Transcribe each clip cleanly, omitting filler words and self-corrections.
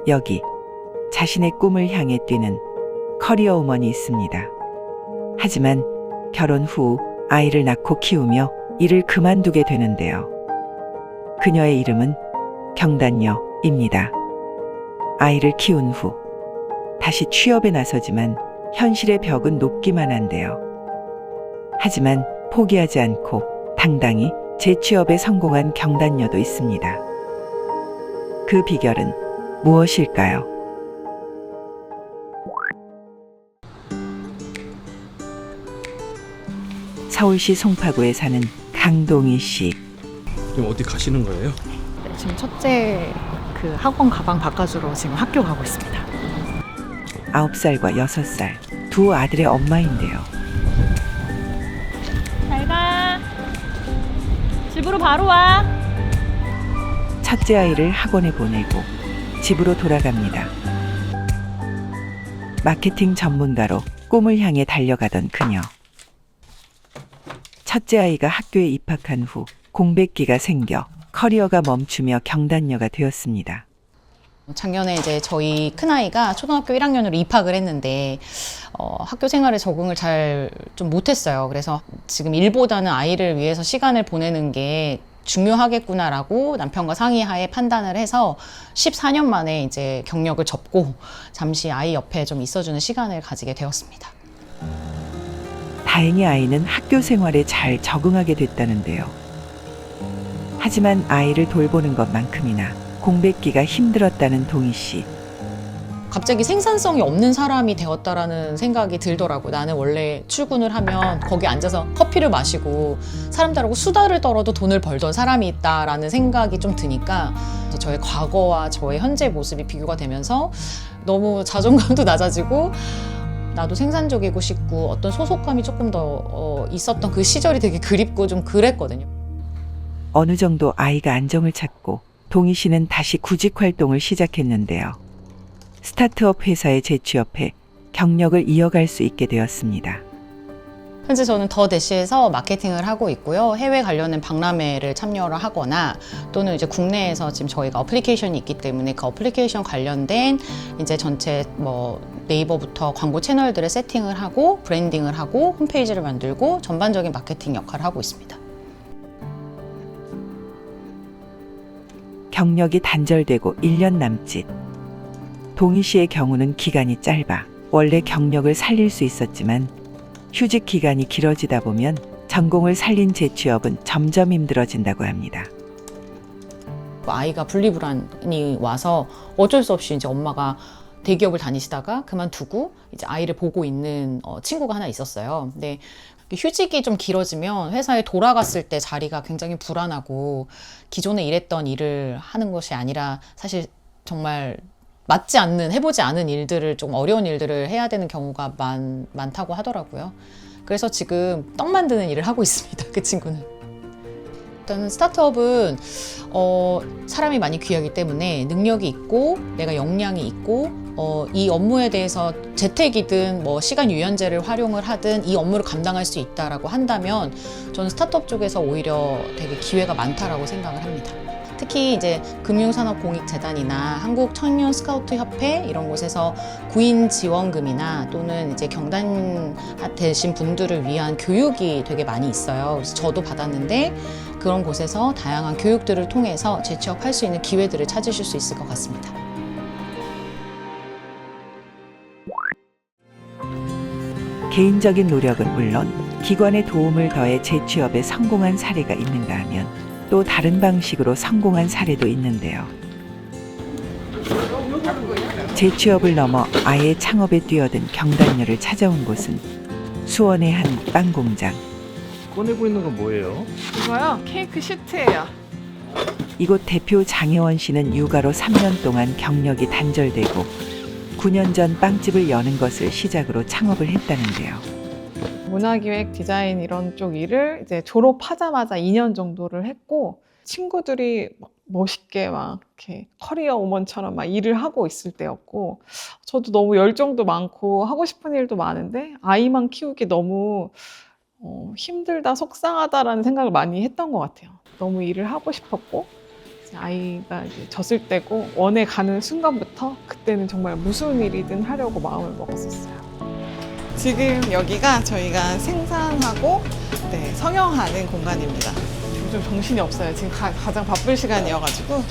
여기 자신의 꿈을 향해 뛰는 커리어 우먼이 있습니다. 하지만 결혼 후 아이를 낳고 키우며 일을 그만두게 되는데요. 그녀의 이름은 경단녀입니다. 아이를 키운 후 다시 취업에 나서지만 현실의 벽은 높기만 한데요. 하지만 포기하지 않고 당당히 재취업에 성공한 경단녀도 있습니다. 그 비결은 무엇일까요? 서울시 송파구에 사는 강동희 씨. 지금 어디 가시는 거예요? 지금 첫째 그 학원 가방 바꿔주러 지금 학교 가고 있습니다. 9살과 6살 두 아들의 엄마인데요. 잘 가. 집으로 바로 와. 첫째 아이를 학원에 보내고 집으로 돌아갑니다. 마케팅 전문가로 꿈을 향해 달려가던 그녀. 첫째 아이가 학교에 입학한 후 공백기가 생겨 커리어가 멈추며 경단녀가 되었습니다. 작년에 이제 저희 큰아이가 초등학교 1학년으로 입학을 했는데 학교 생활에 적응을 잘 좀 못했어요. 그래서 지금 일보다는 아이를 위해서 시간을 보내는 게 중요하겠구나라고 남편과 상의하에 판단을 해서 14년 만에 이제 경력을 접고 잠시 아이 옆에 좀 있어주는 시간을 가지게 되었습니다. 다행히 아이는 학교 생활에 잘 적응하게 됐다는데요. 하지만 아이를 돌보는 것만큼이나 공백기가 힘들었다는 동희 씨. 갑자기 생산성이 없는 사람이 되었다라는 생각이 들더라고요. 나는 원래 출근을 하면 거기 앉아서 커피를 마시고 사람들하고 수다를 떨어도 돈을 벌던 사람이 있다라는 생각이 좀 드니까 저의 과거와 저의 현재 모습이 비교가 되면서 너무 자존감도 낮아지고 나도 생산적이고 싶고 어떤 소속감이 조금 더 있었던 그 시절이 되게 그립고 좀 그랬거든요. 어느 정도 아이가 안정을 찾고 동희 씨는 다시 구직 활동을 시작했는데요. 스타트업 회사에 재취업해 경력을 이어갈 수 있게 되었습니다. 현재 저는 더 대시에서 마케팅을 하고 있고요. 해외 관련된 박람회를 참여를 하거나 또는 이제 국내에서 지금 저희가 어플리케이션이 있기 때문에 그 어플리케이션 관련된 이제 전체 뭐 네이버부터 광고 채널들을 세팅을 하고 브랜딩을 하고 홈페이지를 만들고 전반적인 마케팅 역할을 하고 있습니다. 경력이 단절되고 1년 남짓. 동희 씨의 경우는 기간이 짧아 원래 경력을 살릴 수 있었지만 휴직 기간이 길어지다 보면 전공을 살린 재취업은 점점 힘들어진다고 합니다. 아이가 분리불안이 와서 어쩔 수 없이 이제 엄마가 대기업을 다니시다가 그만두고 이제 아이를 보고 있는 친구가 하나 있었어요. 근데 휴직이 좀 길어지면 회사에 돌아갔을 때 자리가 굉장히 불안하고 기존에 일했던 일을 하는 것이 아니라 사실 정말 맞지 않는, 해보지 않은 일들을 좀 어려운 일들을 해야 되는 경우가 많다고 하더라고요. 그래서 지금 떡 만드는 일을 하고 있습니다. 그 친구는. 일단은 스타트업은 사람이 많이 귀하기 때문에 능력이 있고 내가 역량이 있고 이 업무에 대해서 재택이든 뭐 시간 유연제를 활용을 하든 이 업무를 감당할 수 있다라고 한다면 저는 스타트업 쪽에서 오히려 되게 기회가 많다라고 생각을 합니다. 특히 이제 금융산업공익재단이나 한국청년스카우트협회 이런 곳에서 구인 지원금이나 또는 이제 경단 되신 분들을 위한 교육이 되게 많이 있어요. 그래서 저도 받았는데 그런 곳에서 다양한 교육들을 통해서 재취업할 수 있는 기회들을 찾으실 수 있을 것 같습니다. 개인적인 노력은 물론 기관의 도움을 더해 재취업에 성공한 사례가 있는가 하면 또 다른 방식으로 성공한 사례도 있는데요. 재취업을 넘어 아예 창업에 뛰어든 경단녀를 찾아온 곳은 수원의 한 빵 공장. 꺼내고 있는 건 뭐예요? 이거요? 케이크 시트예요. 이곳 대표 장혜원 씨는 육아로 3년 동안 경력이 단절되고 9년 전 빵집을 여는 것을 시작으로 창업을 했다는데요. 문화기획, 디자인 이런 쪽 일을 이제 졸업하자마자 2년 정도를 했고 친구들이 막 멋있게 막 이렇게 커리어 우먼처럼 막 일을 하고 있을 때였고 저도 너무 열정도 많고 하고 싶은 일도 많은데 아이만 키우기 너무 힘들다, 속상하다라는 생각을 많이 했던 것 같아요. 너무 일을 하고 싶었고 이제 아이가 이제 졌을 때고 원에 가는 순간부터 그때는 정말 무슨 일이든 하려고 마음을 먹었었어요. 지금 여기가 저희가 생산하고 성형하는 공간입니다. 좀 정신이 없어요. 지금 가장 바쁠 시간이어가지고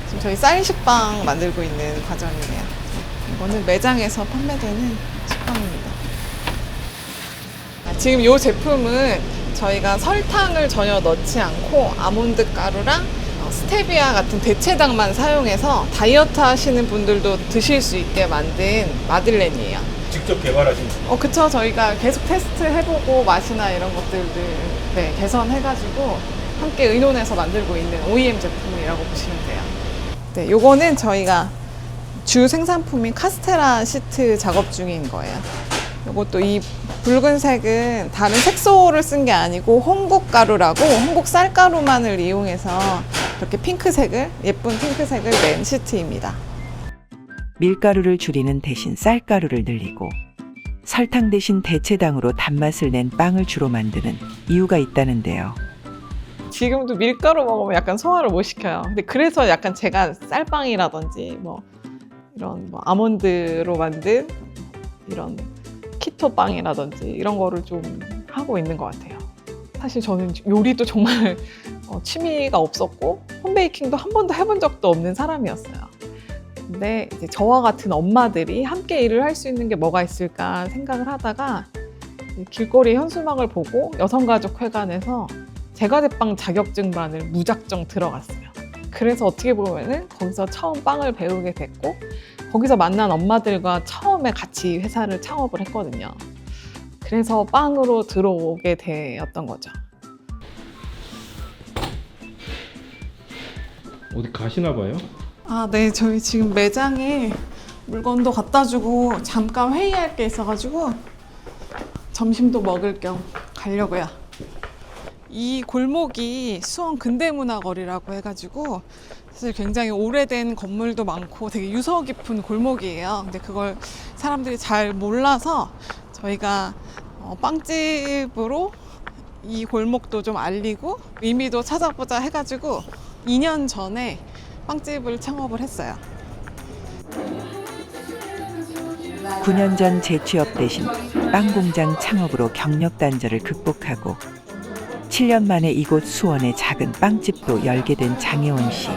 지금 저희 쌀 식빵 만들고 있는 과정이에요. 이거는 매장에서 판매되는 식빵입니다. 지금 이 제품은 저희가 설탕을 전혀 넣지 않고 아몬드 가루랑 스테비아 같은 대체당만 사용해서 다이어트 하시는 분들도 드실 수 있게 만든 마들렌이에요. 직접 개발하신 거예요? 그쵸. 저희가 계속 테스트 해보고 맛이나 이런 것들을 개선해가지고 함께 의논해서 만들고 있는 OEM 제품이라고 보시면 돼요. 네, 요거는 저희가 주 생산품인 카스테라 시트 작업 중인 거예요. 요것도 이 붉은색은 다른 색소를 쓴 게 아니고 홍국 가루라고 홍국 쌀가루만을 이용해서 이렇게 핑크색을, 예쁜 핑크색을 낸 시트입니다. 밀가루를 줄이는 대신 쌀가루를 늘리고 설탕 대신 대체당으로 단맛을 낸 빵을 주로 만드는 이유가 있다는데요. 지금도 밀가루 먹으면 약간 소화를 못 시켜요. 근데 그래서 약간 제가 쌀빵이라든지 이런 아몬드로 만든 이런 키토빵이라든지 이런 거를 좀 하고 있는 것 같아요. 사실 저는 요리도 정말 취미가 없었고 홈베이킹도 한 번도 해본 적도 없는 사람이었어요. 근데 이제 저와 같은 엄마들이 함께 일을 할 수 있는 게 뭐가 있을까 생각을 하다가 길거리 현수막을 보고 여성가족회관에서 제과제빵 자격증반을 무작정 들어갔어요. 그래서 어떻게 보면은 거기서 처음 빵을 배우게 됐고 거기서 만난 엄마들과 처음에 같이 회사를 창업을 했거든요. 그래서 빵으로 들어오게 되었던 거죠. 어디 가시나 봐요? 네. 저희 지금 매장에 물건도 갖다 주고 잠깐 회의할 게 있어가지고 점심도 먹을 겸 가려고요. 이 골목이 수원 근대문화거리라고 해가지고 사실 굉장히 오래된 건물도 많고 되게 유서 깊은 골목이에요. 근데 그걸 사람들이 잘 몰라서 저희가 빵집으로 이 골목도 좀 알리고 의미도 찾아보자 해가지고 2년 전에 빵집을 창업을 했어요. 9년 전 재취업 대신 빵 공장 창업으로 경력 단절을 극복하고 7년 만에 이곳 수원에 작은 빵집도 열게 된 장혜원 씨.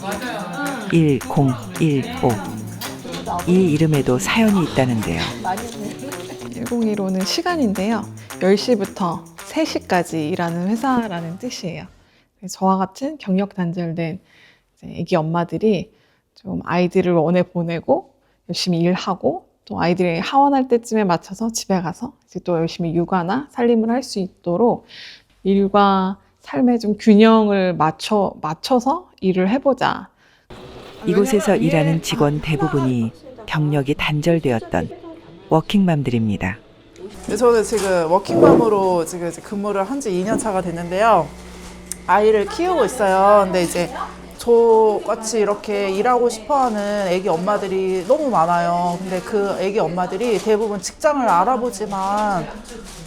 맞아요. 1015. 이 이름에도 사연이 있다는데요. 1015는 시간인데요. 10시부터 3시까지 일하는 회사라는 뜻이에요. 저와 같은 경력 단절된 애기 엄마들이 좀 아이들을 원에 보내고 열심히 일하고 또 아이들이 하원할 때쯤에 맞춰서 집에 가서 이제 또 열심히 육아나 살림을 할 수 있도록 일과 삶의 좀 균형을 맞춰서 일을 해보자. 이곳에서 일하는 직원 대부분이 경력이 단절되었던 워킹맘들입니다. 저는 지금 워킹맘으로 지금 근무를 한 지 2년 차가 됐는데요. 아이를 키우고 있어요. 근데 이제 저같이 이렇게 일하고 싶어하는 애기 엄마들이 너무 많아요. 근데 그 애기 엄마들이 대부분 직장을 알아보지만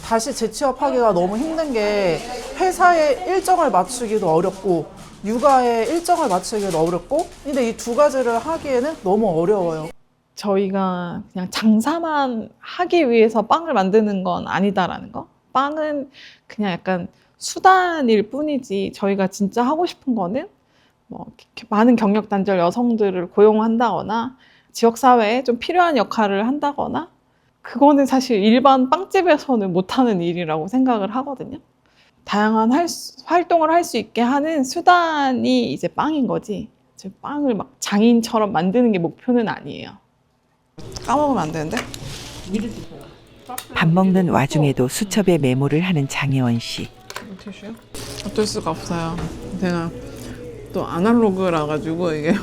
다시 재취업하기가 너무 힘든 게 회사에 일정을 맞추기도 어렵고 육아에 일정을 맞추기도 어렵고 근데 이 두 가지를 하기에는 너무 어려워요. 저희가 그냥 장사만 하기 위해서 빵을 만드는 건 아니다라는 거. 빵은 그냥 약간 수단일 뿐이지 저희가 진짜 하고 싶은 거는 이렇게 많은 경력 단절 여성들을 고용한다거나 지역사회에 좀 필요한 역할을 한다거나 그거는 사실 일반 빵집에서는 못하는 일이라고 생각을 하거든요. 다양한 활동을 할 수 있게 하는 수단이 이제 빵인 거지 빵을 막 장인처럼 만드는 게 목표는 아니에요. 까먹으면 안 되는데? 밥 먹는 와중에도 수첩에 메모를 하는 장혜원 씨. 티슈요? 어쩔 수가 없어요. 제가 또 아날로그라 가지고 이게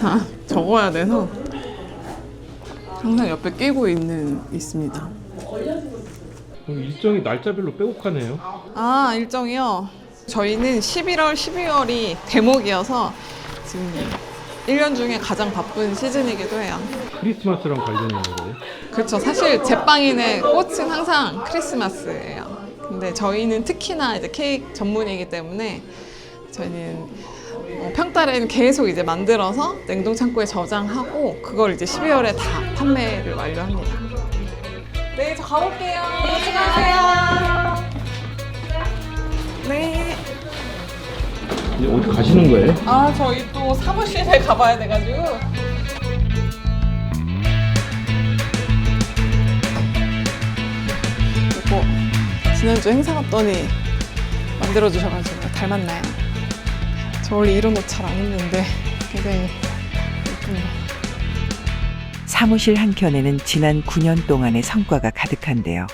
다 적어야 돼서 항상 옆에 끼고 있습니다. 일정이 날짜별로 빼곡하네요. 일정이요? 저희는 11월, 12월이 대목이어서 지금 1년 중에 가장 바쁜 시즌이기도 해요. 크리스마스랑 관련이 있는 거예요? 그렇죠. 사실 제빵인의 꽃은 항상 크리스마스예요. 근데 저희는 특히나 이제 케이크 전문이기 때문에 저희는 평달에는 계속 이제 만들어서 냉동 창고에 저장하고 그걸 이제 12월에 다 판매를 완료합니다. 네, 저 가볼게요. 수고하세요. 네. 이제 어디 가시는 거예요? 아, 저희 또 사무실에 가봐야 돼가지고. 이거 지난주 행사 갔더니 만들어주셔가지고 닮았나요? 저 원래 이런 옷 잘 안 입는데 굉장히 예쁩니다. 사무실 한켠에는 지난 9년 동안의 성과가 가득한데요.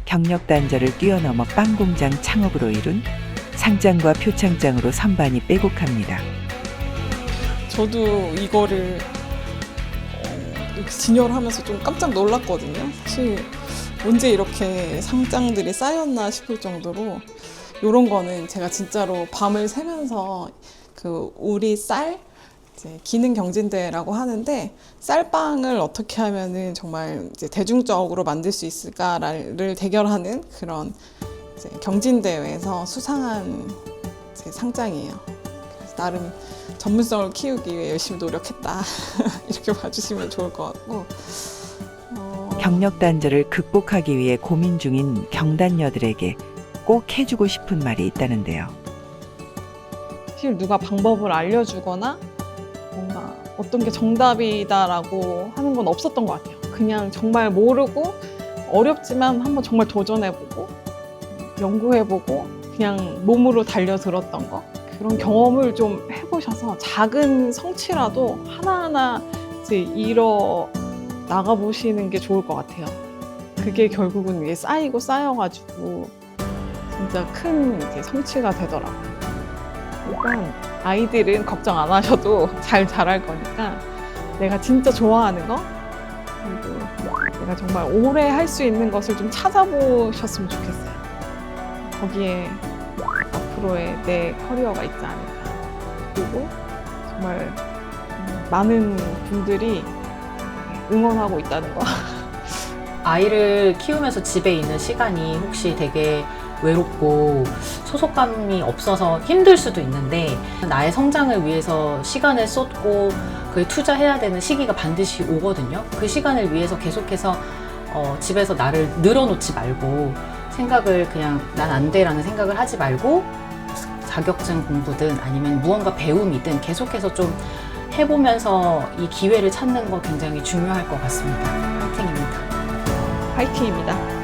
경력 단절을 뛰어넘어 빵 공장 창업으로 이룬 상장과 표창장으로 선반이 빼곡합니다. 저도 이거를 이렇게 진열을 하면서 좀 깜짝 놀랐거든요. 사실 언제 이렇게 상장들이 쌓였나 싶을 정도로 이런 거는 제가 진짜로 밤을 새면서 그 우리 쌀 이제 기능 경진대회라고 하는데 쌀빵을 어떻게 하면은 정말 이제 대중적으로 만들 수 있을까를 대결하는 그런 이제 경진대회에서 수상한 제 상장이에요. 그래서 나름 전문성을 키우기 위해 열심히 노력했다 이렇게 봐주시면 좋을 것 같고 경력 단절을 극복하기 위해 고민 중인 경단녀들에게 꼭 해주고 싶은 말이 있다는데요. 사실 누가 방법을 알려주거나 뭔가 어떤 게 정답이다라고 하는 건 없었던 것 같아요. 그냥 정말 모르고 어렵지만 한번 정말 도전해보고 연구해보고 그냥 몸으로 달려들었던 거 그런 경험을 좀 해보셔서 작은 성취라도 하나하나 이제 이뤄 나가보시는 게 좋을 것 같아요. 그게 결국은 이게 쌓이고 쌓여가지고 진짜 큰 이제 성취가 되더라고요. 일단 아이들은 걱정 안 하셔도 잘 자랄 거니까 내가 진짜 좋아하는 거 그리고 내가 정말 오래 할 수 있는 것을 좀 찾아보셨으면 좋겠어요. 거기에 앞으로의 내 커리어가 있지 않을까. 그리고 정말 많은 분들이 응원하고 있다는 거. 아이를 키우면서 집에 있는 시간이 혹시 되게 외롭고 소속감이 없어서 힘들 수도 있는데 나의 성장을 위해서 시간을 쏟고 그에 투자해야 되는 시기가 반드시 오거든요. 그 시간을 위해서 계속해서 집에서 나를 늘어놓지 말고 생각을 그냥 난 안 돼라는 생각을 하지 말고 자격증 공부든 아니면 무언가 배움이든 계속해서 좀 해보면서 이 기회를 찾는 거 굉장히 중요할 것 같습니다. 화이팅입니다. 화이팅입니다.